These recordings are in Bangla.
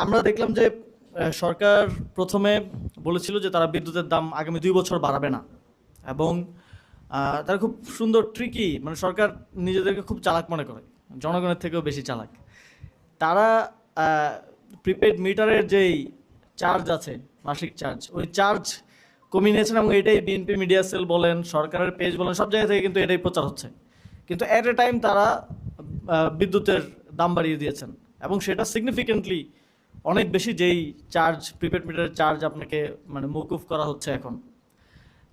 আমরা দেখলাম যে সরকার প্রথমে বলেছিল যে তারা বিদ্যুতের দাম আগামী 2 বছর বাড়াবে না এবং তারা খুব সুন্দর ট্রিকি, মানে সরকার নিজেদেরকে খুব চালাক মনে করে, জনগণের থেকেও বেশি চালাক। তারা প্রিপেড মিটারের যেই চার্জ আছে, মাসিক চার্জ, ওই চার্জ কমিয়ে নিয়েছেন এবং এটাই বিএনপি মিডিয়া সেল বলেন, সরকারের পেজ বলেন, সব জায়গা থেকে কিন্তু এটাই প্রচার হচ্ছে। কিন্তু অ্যাট এ টাইম তারা বিদ্যুতের দাম বাড়িয়ে দিয়েছেন এবং সেটা সিগনিফিকেন্টলি অনেক বেশি, যেই চার্জ, প্রিপেড মিটারের চার্জ আপনাকে মানে মৌকুফ করা হচ্ছে এখন।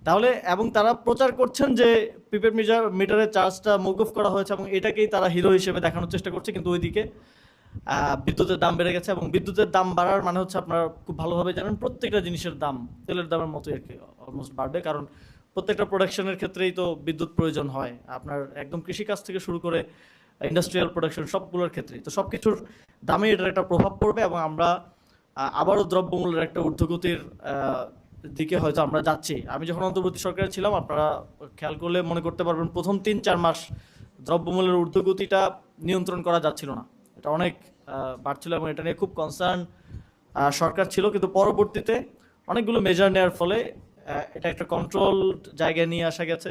তাহলে এবং তারা প্রচার করছেন যে প্রিপেড মিটারের চার্জটা মৌকুফ করা হয়েছে এবং এটাকেই তারা হিরো হিসেবে দেখানোর চেষ্টা করছে, কিন্তু ওইদিকে বিদ্যুতের দাম বেড়ে গেছে এবং বিদ্যুতের দাম বাড়ার মানে হচ্ছে, আপনারা খুব ভালোভাবে জানেন, প্রত্যেকটা জিনিসের দাম তেলের দামের মতোই আর কি অলমোস্ট বাড়বে, কারণ প্রত্যেকটা প্রোডাকশনের ক্ষেত্রেই তো বিদ্যুৎ প্রয়োজন হয়, আপনার একদম কৃষিকাজ থেকে শুরু করে ইন্ডাস্ট্রিয়াল প্রোডাকশন সবগুলোর ক্ষেত্রেই। তো সব কিছুর দামে এটার একটা প্রভাব পড়বে এবং আমরা আবারও দ্রব্যমূল্যের একটা ঊর্ধ্বগতির দিকে হয়তো আমরা যাচ্ছি। আমি যখন অন্তর্বর্তী সরকারে ছিলাম, আপনারা খেয়াল করলে মনে করতে পারবেন, প্রথম 3-4 মাস দ্রব্যমূল্যের ঊর্ধ্বগতিটা নিয়ন্ত্রণ করা যাচ্ছিল না, এটা অনেক বাড়ছিল এবং এটা নিয়ে খুব কনসার্ন সরকার ছিল। কিন্তু পরবর্তীতে অনেকগুলো মেজার নেওয়ার ফলে এটা একটা কন্ট্রোল জায়গায় নিয়ে আসা গেছে।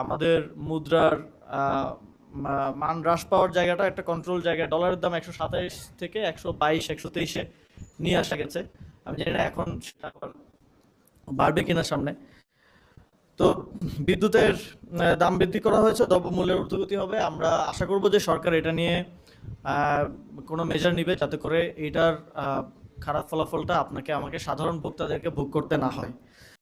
আমাদের মুদ্রার মান হ্রাস পাওয়ার জায়গাটা একটা কন্ট্রোল জায়গায়, ডলারের দাম 127 থেকে 122-123-এ নিয়ে আসা গেছে। আমি জানি না এখন সেটা আবার বাড়বে কিনা সামনে। তো বিদ্যুতের দাম বৃদ্ধি করা হয়েছে, দ্রব্যমূল্যের ঊর্ধ্বগতি হবে। আমরা আশা করব যে সরকার এটা নিয়ে কোনো মেজার নিবে, যাতে করে এটার খারাপ ফলাফলটা আপনাকে আমাকে সাধারণ ভোক্তাদেরকে ভোগ করতে না হয়।